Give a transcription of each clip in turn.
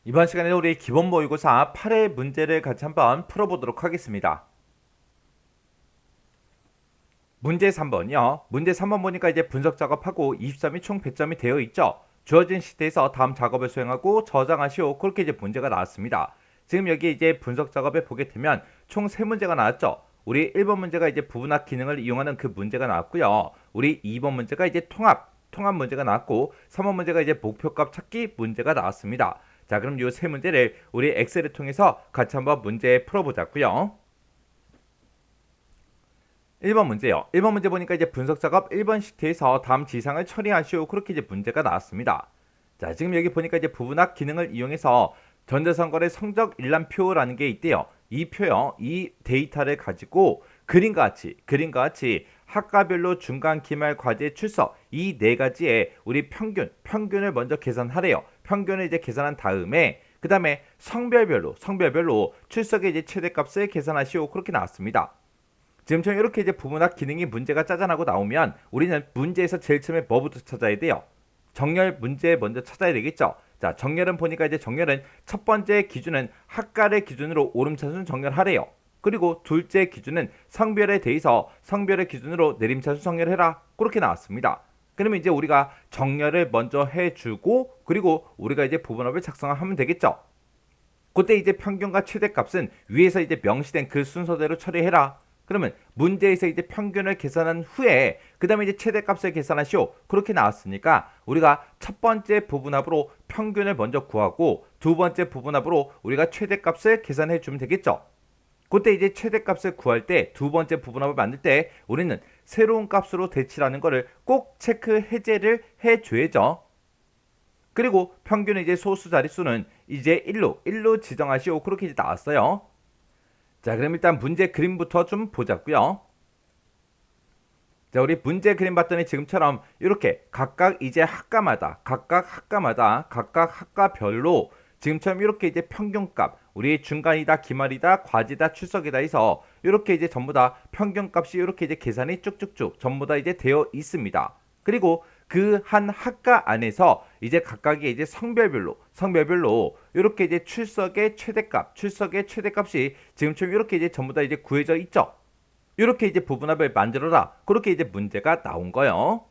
이번 시간에 우리 기본 모의고사 8회 문제를 같이 한번 풀어보도록 하겠습니다. 문제 3번이요. 문제 3번 보니까 이제 분석 작업하고 23이 총 100점이 되어 있죠. 주어진 시트에서 다음 작업을 수행하고 저장하시오. 그렇게 이제 문제가 나왔습니다. 지금 여기 이제 분석 작업에 보게 되면 총 3문제가 나왔죠. 우리 1번 문제가 이제 부분합 기능을 이용하는 그 문제가 나왔고요. 우리 2번 문제가 이제 통합 문제가 나왔고 3번 문제가 이제 목표값 찾기 문제가 나왔습니다. 자, 그럼 이 세 문제를 우리 엑셀을 통해서 같이 한번 문제 풀어보자고요. 1번 문제요. 1번 문제 보니까 이제 분석 작업 1번 시트에서 다음 지상을 처리하시오. 그렇게 이제 문제가 나왔습니다. 자, 지금 여기 보니까 이제 부분합 기능을 이용해서 전자선거의 성적 일람표라는 게 있대요. 이 표요. 이 데이터를 가지고 그림과 같이 학과별로 중간 기말 과제 출석 이 네 가지의 우리 평균을 먼저 계산하래요. 평균을 이제 계산한 다음에 그 다음에 성별별로 출석의 이제 최대값을 계산하시오. 그렇게 나왔습니다. 지금처럼 이렇게 이제 부분합 기능이 문제가 짜잔하고 나오면 우리는 문제에서 제일 처음에 뭐부터 찾아야 돼요? 정렬 문제 먼저 찾아야 되겠죠. 자, 정렬은 보니까 이제 정렬은 첫 번째 기준은 학과를 기준으로 오름차순 정렬하래요. 그리고 둘째 기준은 성별에 대해서 성별의 기준으로 내림차순 정렬해라. 그렇게 나왔습니다. 그러면 이제 우리가 정렬을 먼저 해주고 그리고 우리가 이제 부분합을 작성하면 되겠죠. 그때 이제 평균과 최대값은 위에서 이제 명시된 그 순서대로 처리해라. 그러면 문제에서 이제 평균을 계산한 후에 그 다음에 이제 최대값을 계산하시오. 그렇게 나왔으니까 우리가 첫 번째 부분합으로 평균을 먼저 구하고 두 번째 부분합으로 우리가 최대값을 계산해 주면 되겠죠. 그때 이제 최대값을 구할 때 두 번째 부분합을 만들 때 우리는 새로운 값으로 대치라는 거를 꼭 체크 해제를 해줘야죠. 그리고 평균의 이제 소수 자릿수는 이제 1로 지정하시오. 그렇게 이제 나왔어요. 자, 그럼 일단 문제 그림부터 좀 보자고요. 자, 우리 문제 그림 봤더니 지금처럼 이렇게 각각 이제 각각 학과별로 지금처럼 이렇게 이제 평균값, 우리 중간이다, 기말이다, 과제다, 출석이다 해서 이렇게 이제 전부 다 평균값이 이렇게 이제 계산이 쭉쭉쭉 전부 다 이제 되어 있습니다. 그리고 그 한 학과 안에서 이제 각각의 이제 성별별로 이렇게 이제 출석의 최대값이 지금처럼 이렇게 이제 전부 다 이제 구해져 있죠. 이렇게 이제 부분합을 만들어라. 그렇게 이제 문제가 나온 거예요.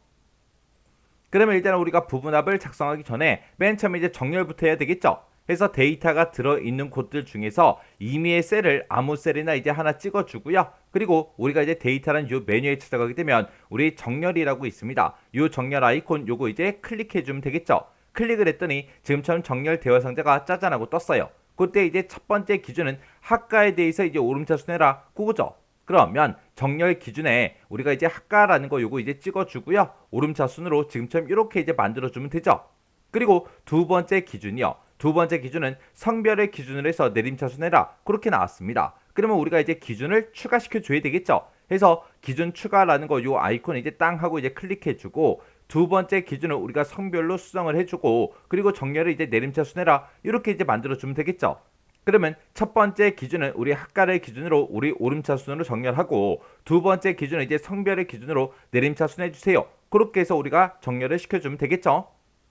그러면 일단 우리가 부분합을 작성하기 전에 맨 처음에 이제 정렬부터 해야 되겠죠. 그래서 데이터가 들어있는 곳들 중에서 임의의 셀을 아무 셀이나 이제 하나 찍어주고요. 그리고 우리가 이제 데이터라는 이 메뉴에 찾아가게 되면 우리 정렬이라고 있습니다. 이 정렬 아이콘 요거 이제 클릭해주면 되겠죠. 클릭을 했더니 지금처럼 정렬 대화 상자가 짜잔하고 떴어요. 그때 이제 첫 번째 기준은 학과에 대해서 이제 오름차순 해라. 그거죠. 그러면 정렬 기준에 우리가 이제 학과라는 거 요거 이제 찍어주고요. 오름차 순으로 지금처럼 이렇게 이제 만들어주면 되죠. 그리고 두 번째 기준이요. 두 번째 기준은 성별의 기준으로 해서 내림차순 해라. 그렇게 나왔습니다. 그러면 우리가 이제 기준을 추가시켜 줘야 되겠죠. 해서 기준 추가라는 거 요 아이콘 이제 땅 하고 이제 클릭해주고 두 번째 기준을 우리가 성별로 수정을 해주고 그리고 정렬을 이제 내림차순 해라. 이렇게 이제 만들어주면 되겠죠. 그러면 첫 번째 기준은 우리 학과를 기준으로 우리 오름차순으로 정렬하고 두 번째 기준은 이제 성별의 기준으로 내림차순 해주세요. 그렇게 해서 우리가 정렬을 시켜주면 되겠죠.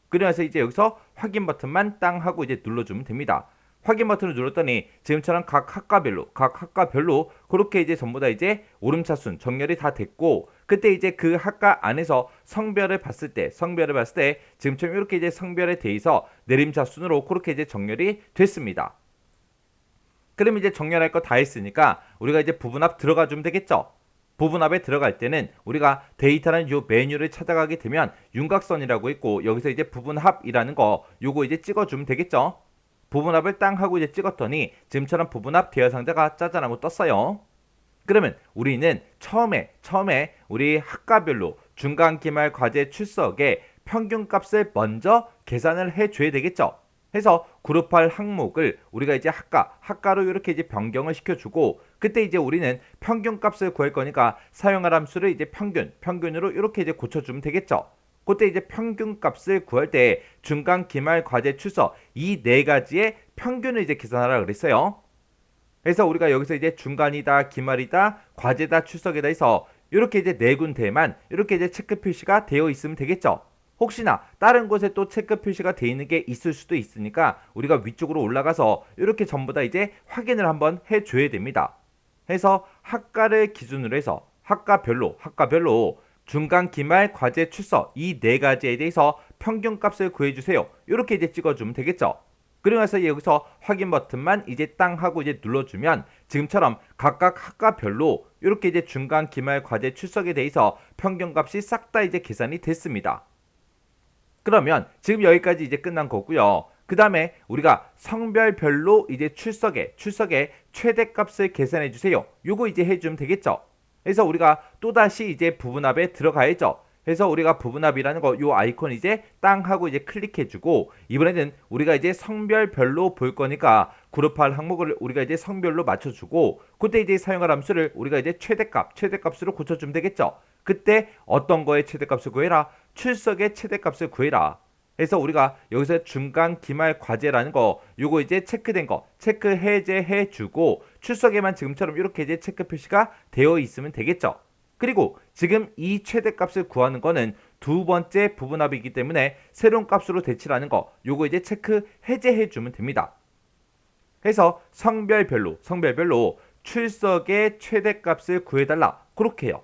그래서 이제 여기서 확인 버튼만 땅 하고 이제 눌러주면 됩니다. 확인 버튼을 눌렀더니 지금처럼 각 학과별로 그렇게 이제 전부 다 이제 오름차순 정렬이 다 됐고 그때 이제 그 학과 안에서 성별을 봤을 때 지금처럼 이렇게 이제 성별에 대해서 내림차순으로 그렇게 이제 정렬이 됐습니다. 그럼 이제 정렬할 거 다 했으니까 우리가 이제 부분합 들어가 주면 되겠죠. 부분합에 들어갈 때는 우리가 데이터라는 요 메뉴를 찾아가게 되면 윤곽선이라고 있고 여기서 이제 부분합이라는 거 요거 이제 찍어주면 되겠죠. 부분합을 땅 하고 이제 찍었더니 지금처럼 부분합 대화 상자가 짜잔하고 떴어요. 그러면 우리는 처음에 우리 학과별로 중간 기말 과제 출석의 평균값을 먼저 계산을 해줘야 되겠죠. 해서 그룹할 항목을 우리가 이제 학과로 이렇게 이제 변경을 시켜주고 그때 이제 우리는 평균값을 구할 거니까 사용할 함수를 이제 평균으로 이렇게 이제 고쳐주면 되겠죠. 그때 이제 평균값을 구할 때 중간 기말 과제 출석 이 네 가지의 평균을 이제 계산하라 그랬어요. 그래서 우리가 여기서 이제 중간이다, 기말이다, 과제다, 출석이다 해서 이렇게 이제 네 군데만 이렇게 이제 체크 표시가 되어 있으면 되겠죠. 혹시나 다른 곳에 또 체크 표시가 돼 있는 게 있을 수도 있으니까 우리가 위쪽으로 올라가서 이렇게 전부 다 이제 확인을 한번 해줘야 됩니다. 해서 학과를 기준으로 해서 학과별로 중간, 기말, 과제, 출석 이 네 가지에 대해서 평균값을 구해주세요. 이렇게 이제 찍어주면 되겠죠. 그리고 나서 여기서 확인 버튼만 이제 땅 하고 이제 눌러주면 지금처럼 각각 학과별로 이렇게 이제 중간, 기말, 과제, 출석에 대해서 평균값이 싹 다 이제 계산이 됐습니다. 그러면 지금 여기까지 이제 끝난 거고요. 그 다음에 우리가 성별별로 이제 출석의 최대값을 계산해 주세요. 요거 이제 해주면 되겠죠. 그래서 우리가 또다시 이제 부분합에 들어가야죠. 그래서 우리가 부분합이라는 거 요 아이콘 이제 땅 하고 이제 클릭해 주고 이번에는 우리가 이제 성별별로 볼 거니까 그룹할 항목을 우리가 이제 성별로 맞춰 주고 그때 이제 사용할 함수를 우리가 이제 최대값으로 고쳐 주면 되겠죠. 그때 어떤 거의 최대값을 구해라? 출석의 최대값을 구해라. 그래서 우리가 여기서 중간, 기말, 과제라는 거 요거 이제 체크된 거 체크 해제해 주고 출석에만 지금처럼 이렇게 이제 체크 표시가 되어 있으면 되겠죠. 그리고 지금 이 최대값을 구하는 거는 두 번째 부분합이기 때문에 새로운 값으로 대치라는 거 요거 이제 체크 해제해 주면 됩니다. 그래서 성별별로 출석의 최대값을 구해달라 그렇게 해요.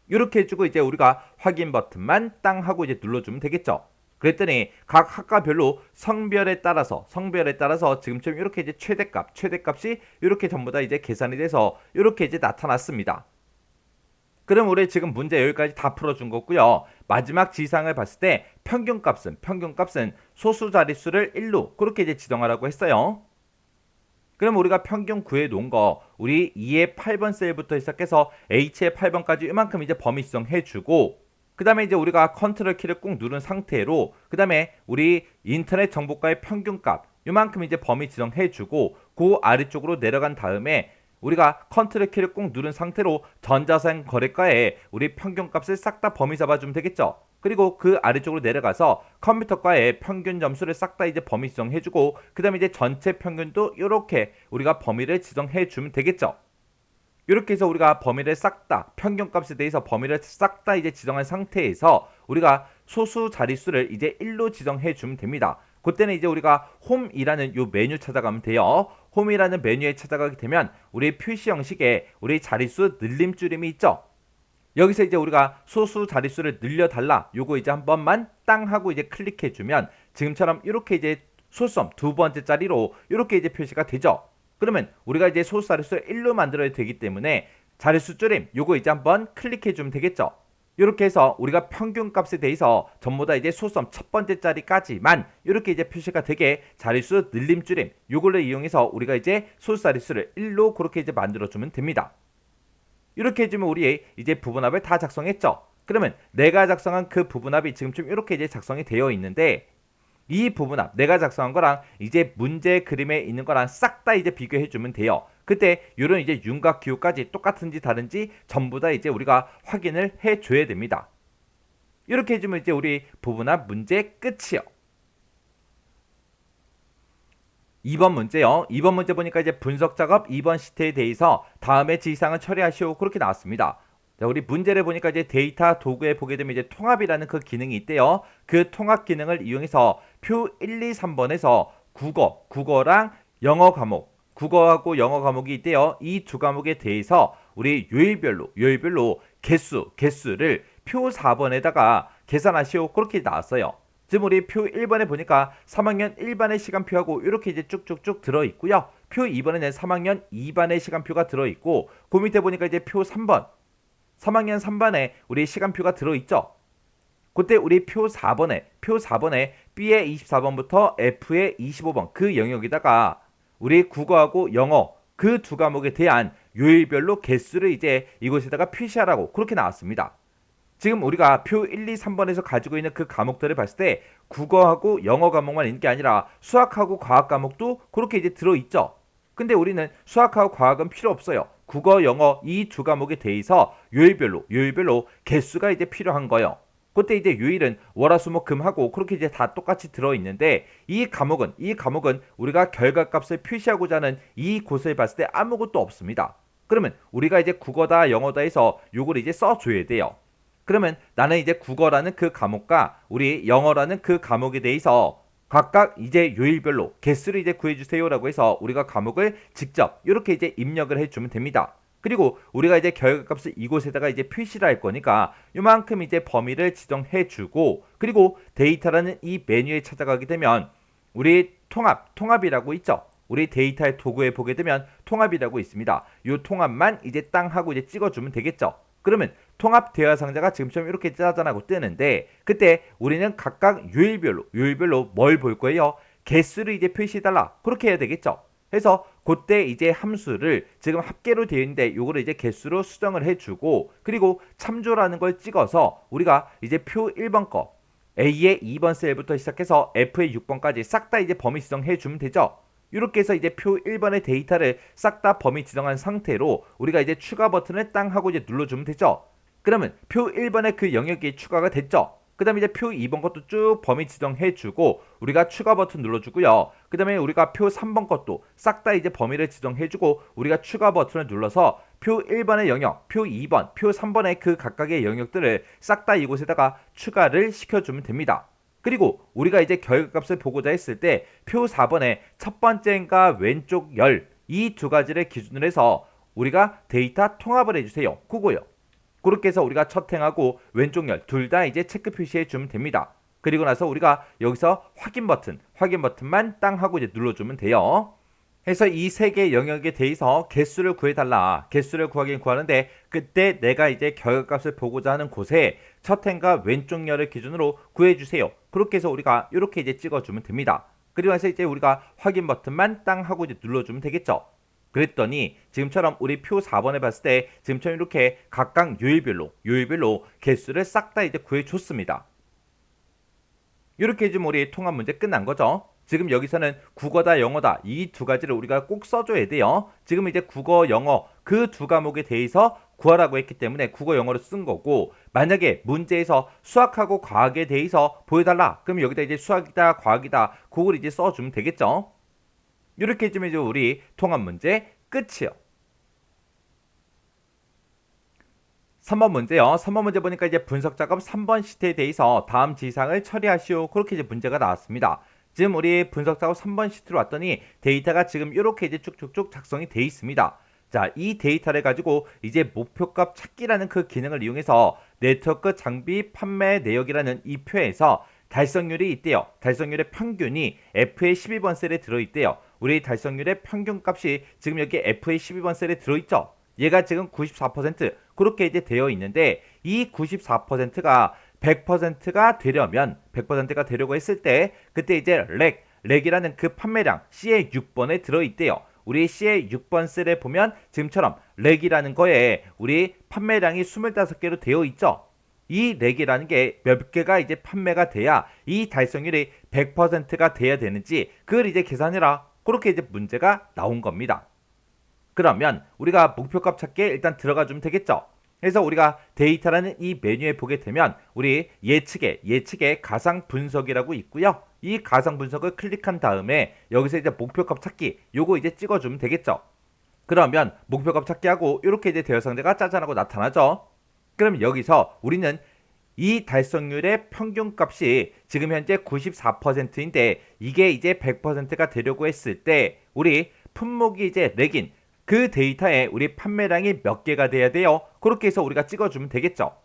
이렇게 해주고 이제 우리가 확인 버튼만 땅 하고 이제 눌러주면 되겠죠. 그랬더니 각 학과별로 성별에 따라서 지금처럼 이렇게 이제 최대값이 이렇게 전부 다 이제 계산이 돼서 이렇게 이제 나타났습니다. 그럼 우리 지금 문제 여기까지 다 풀어준 거고요. 마지막 지상을 봤을 때 평균값은 소수 자릿수를 1로 그렇게 이제 지정하라고 했어요. 그럼 우리가 평균 구해 놓은 거 우리 2의 8번 셀부터 시작해서 H의 8번까지 이만큼 이제 범위 지정해 주고 그 다음에 이제 우리가 컨트롤 키를 꾹 누른 상태로 그 다음에 우리 인터넷 정보가의 평균값 이만큼 이제 범위 지정해 주고 그 아래쪽으로 내려간 다음에 우리가 컨트롤 키를 꾹 누른 상태로 전자상 거래가에 우리 평균값을 싹 다 범위 잡아주면 되겠죠. 그리고 그 아래쪽으로 내려가서 컴퓨터과의 평균 점수를 싹 다 이제 범위 지정해주고 그 다음에 이제 전체 평균도 이렇게 우리가 범위를 지정해주면 되겠죠. 이렇게 해서 우리가 범위를 싹 다 평균값에 대해서 범위를 싹 다 이제 지정한 상태에서 우리가 소수 자릿수를 이제 1로 지정해주면 됩니다. 그때는 이제 우리가 홈이라는 요 메뉴 찾아가면 돼요. 홈이라는 메뉴에 찾아가게 되면 우리 표시 형식에 우리 자릿수 늘림줄임이 있죠. 여기서 이제 우리가 소수 자릿수를 늘려달라 요거 이제 한 번만 땅 하고 이제 클릭해주면 지금처럼 이렇게 이제 소수점 두 번째 자리로 이렇게 이제 표시가 되죠. 그러면 우리가 이제 소수 자릿수를 1로 만들어야 되기 때문에 자릿수 줄임 요거 이제 한번 클릭해주면 되겠죠. 이렇게 해서 우리가 평균값에 대해서 전부 다 이제 소수점 첫 번째 자리까지만 이렇게 이제 표시가 되게 자릿수 늘림줄임 요걸로 이용해서 우리가 이제 소수 자릿수를 1로 그렇게 이제 만들어주면 됩니다. 이렇게 해주면 우리 이제 부분합을 다 작성했죠. 그러면 내가 작성한 그 부분합이 지금 좀 이렇게 이제 작성이 되어 있는데 이 부분합 내가 작성한 거랑 이제 문제 그림에 있는 거랑 싹 다 이제 비교해 주면 돼요. 그때 이런 이제 윤곽 기호까지 똑같은지 다른지 전부 다 이제 우리가 확인을 해 줘야 됩니다. 이렇게 해주면 이제 우리 부분합 문제 끝이요. 2번 문제요. 2번 문제 보니까 이제 분석 작업 2번 시트에 대해서 다음에 지시사항을 처리하시오 그렇게 나왔습니다. 자, 우리 문제를 보니까 이제 데이터 도구에 보게 되면 이제 통합이라는 그 기능이 있대요. 그 통합 기능을 이용해서 표 1, 2, 3번에서 국어랑 영어 과목, 국어하고 영어 과목이 있대요. 이 두 과목에 대해서 우리 요일별로 개수를 표 4번에다가 계산하시오 그렇게 나왔어요. 지금 우리 표 1번에 보니까 3학년 1반의 시간표하고 이렇게 이제 쭉쭉쭉 들어있고요. 표 2번에는 3학년 2반의 시간표가 들어있고 그 밑에 보니까 이제 표 3번 3학년 3반에 우리 시간표가 들어있죠. 그때 우리 표 4번에 B의 24번부터 F의 25번 그 영역에다가 우리 국어하고 영어 그 두 과목에 대한 요일별로 개수를 이제 이곳에다가 표시하라고 그렇게 나왔습니다. 지금 우리가 표 1, 2, 3번에서 가지고 있는 그 과목들을 봤을 때 국어하고 영어 과목만 있는 게 아니라 수학하고 과학 과목도 그렇게 이제 들어있죠. 근데 우리는 수학하고 과학은 필요 없어요. 국어, 영어 이 두 과목에 대해서 요일별로 개수가 이제 필요한 거예요. 그때 이제 요일은 월화수목금하고 그렇게 이제 다 똑같이 들어있는데 이 과목은 우리가 결과값을 표시하고자 하는 이 곳을 봤을 때 아무것도 없습니다. 그러면 우리가 이제 국어다 영어다 해서 요걸 이제 써줘야 돼요. 그러면 나는 이제 국어라는 그 과목과 우리 영어라는 그 과목에 대해서 각각 이제 요일별로 개수를 이제 구해주세요라고 해서 우리가 과목을 직접 이렇게 이제 입력을 해주면 됩니다. 그리고 우리가 이제 결과값을 이곳에다가 이제 표시를 할 거니까 요만큼 이제 범위를 지정해주고, 그리고 데이터라는 이 메뉴에 찾아가게 되면 우리 통합이라고 있죠. 우리 데이터의 도구에 보게 되면 통합이라고 있습니다. 이 통합만 이제 땅 하고 이제 찍어주면 되겠죠. 그러면 통합 대화 상자가 지금처럼 이렇게 짜잔하고 뜨는데, 그때 우리는 각각 요일별로 뭘 볼 거예요? 개수를 이제 표시해달라, 그렇게 해야 되겠죠. 해서 그때 이제 함수를 지금 합계로 되어 있는데 요거를 이제 개수로 수정을 해주고, 그리고 참조라는 걸 찍어서 우리가 이제 표 1번 거 A의 2번 셀부터 시작해서 F의 6번까지 싹 다 이제 범위 지정해 주면 되죠. 이렇게 해서 이제 표 1번의 데이터를 싹 다 범위 지정한 상태로 우리가 이제 추가 버튼을 땅 하고 이제 눌러주면 되죠. 그러면 표 1번의 그 영역이 추가가 됐죠. 그 다음에 이제 표 2번 것도 쭉 범위 지정해주고 우리가 추가 버튼 눌러주고요. 그 다음에 우리가 표 3번 것도 싹 다 이제 범위를 지정해주고 우리가 추가 버튼을 눌러서 표 1번의 영역, 표 2번, 표 3번의 그 각각의 영역들을 싹 다 이곳에다가 추가를 시켜주면 됩니다. 그리고 우리가 이제 결과값을 보고자 했을 때 표 4번의 첫 번째인가 왼쪽 열, 이 두 가지를 기준으로 해서 우리가 데이터 통합을 해주세요. 그거요. 그렇게 해서 우리가 첫 행하고 왼쪽 열 둘 다 이제 체크 표시해 주면 됩니다. 그리고 나서 우리가 여기서 확인 버튼만 땅 하고 이제 눌러주면 돼요. 해서 이 세 개의 영역에 대해서 개수를 구해달라. 개수를 구하긴 구하는데 그때 내가 이제 결과값을 보고자 하는 곳에 첫 행과 왼쪽 열을 기준으로 구해주세요. 그렇게 해서 우리가 이렇게 이제 찍어주면 됩니다. 그리고 나서 이제 우리가 확인 버튼만 땅 하고 이제 눌러주면 되겠죠. 그랬더니 지금처럼 우리 표 4번에 봤을 때 지금처럼 이렇게 각각 요일별로 개수를 싹 다 이제 구해줬습니다. 이렇게 해주면 우리 통합 문제 끝난 거죠. 지금 여기서는 국어다 영어다 이 두 가지를 우리가 꼭 써줘야 돼요. 지금 이제 국어 영어 그 두 과목에 대해서 구하라고 했기 때문에 국어 영어를 쓴 거고, 만약에 문제에서 수학하고 과학에 대해서 보여달라 그럼 여기다 이제 수학이다 과학이다 그걸 이제 써주면 되겠죠. 이렇게 해주면 이제 우리 통합 문제 끝이요. 3번 문제요. 3번 문제 보니까 이제 분석 작업 3번 시트에 대해서 다음 지상을 처리하시오. 그렇게 이제 문제가 나왔습니다. 지금 우리 분석 작업 3번 시트로 왔더니 데이터가 지금 이렇게 이제 쭉쭉쭉 작성이 돼 있습니다. 자, 이 데이터를 가지고 이제 목표값 찾기라는 그 기능을 이용해서 네트워크 장비 판매 내역이라는 이 표에서 달성률이 있대요. 달성률의 평균이 F의 12번 셀에 들어있대요. 우리 달성률의 평균값이 지금 여기 F의 12번 셀에 들어있죠. 얘가 지금 94% 그렇게 이제 되어 있는데, 이 94%가 100%가 되려면 100%가 되려고 했을 때 그때 이제 렉이라는 그 판매량 C의 6번에 들어있대요. 우리 C의 6번 셀에 보면 지금처럼 렉이라는 거에 우리 판매량이 25개로 되어 있죠. 이 렉이라는 게 몇 개가 이제 판매가 돼야 이 달성률이 100%가 돼야 되는지 그걸 이제 계산해라. 그렇게 이제 문제가 나온 겁니다. 그러면 우리가 목표값 찾기에 일단 들어가 주면 되겠죠. 그래서 우리가 데이터라는 이 메뉴에 보게 되면 우리 예측의 가상 분석이라고 있고요. 이 가상 분석을 클릭한 다음에 여기서 이제 목표값 찾기 요거 이제 찍어주면 되겠죠. 그러면 목표값 찾기하고 이렇게 이제 대여 상자가 짜잔하고 나타나죠. 그럼 여기서 우리는 이 달성률의 평균값이 지금 현재 94%인데 이게 이제 100%가 되려고 했을 때 우리 품목이 이제 렉인 그 데이터에 우리 판매량이 몇 개가 돼야 돼요. 그렇게 해서 우리가 찍어주면 되겠죠.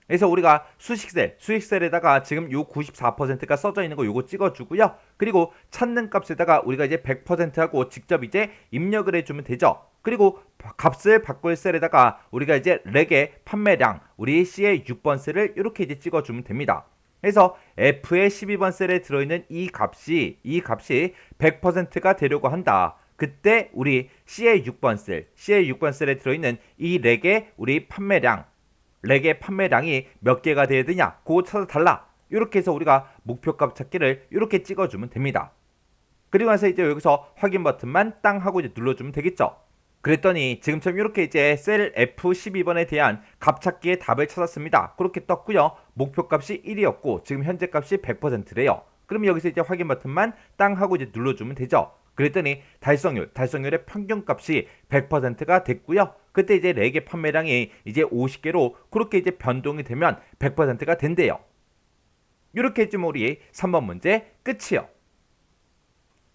그래서 우리가 수식셀에다가 지금 요 94%가 써져 있는 거 요거 찍어주고요. 그리고 찾는 값에다가 우리가 이제 100%하고 직접 이제 입력을 해주면 되죠. 그리고 값을 바꿀 셀에다가 우리가 이제 렉의 판매량, 우리 C의 6번 셀을 이렇게 이제 찍어주면 됩니다. 그래서 F의 12번 셀에 들어있는 이 값이 100%가 되려고 한다. 그때 우리 C의 6번 셀에 들어있는 이 렉의 우리 렉의 판매량이 몇 개가 돼야 되냐 그거 찾아달라. 이렇게 해서 우리가 목표값 찾기를 이렇게 찍어주면 됩니다. 그리고 나서 이제 여기서 확인 버튼만 땅 하고 이제 눌러주면 되겠죠. 그랬더니 지금처럼 이렇게 이제 셀 F12번에 대한 값 찾기의 답을 찾았습니다. 그렇게 떴고요. 목표값이 1이었고 지금 현재 값이 100%래요. 그럼 여기서 이제 확인 버튼만 땅 하고 이제 눌러주면 되죠. 그랬더니 달성률의 평균값이 100%가 됐고요. 그때 이제 4개 판매량이 이제 50개로 그렇게 이제 변동이 되면 100%가 된대요. 이렇게 했지만 우리 3번 문제 끝이요.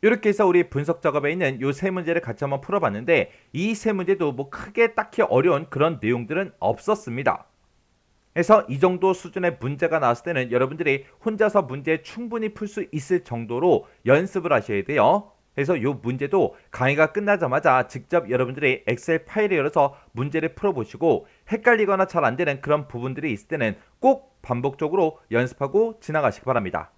이렇게 해서 우리 분석 작업에 있는 요 세 문제를 같이 한번 풀어봤는데 이 세 문제도 뭐 크게 딱히 어려운 그런 내용들은 없었습니다. 그래서 이 정도 수준의 문제가 나왔을 때는 여러분들이 혼자서 문제 충분히 풀 수 있을 정도로 연습을 하셔야 돼요. 그래서 이 문제도 강의가 끝나자마자 직접 여러분들이 엑셀 파일을 열어서 문제를 풀어보시고 헷갈리거나 잘 안되는 그런 부분들이 있을 때는 꼭 반복적으로 연습하고 지나가시기 바랍니다.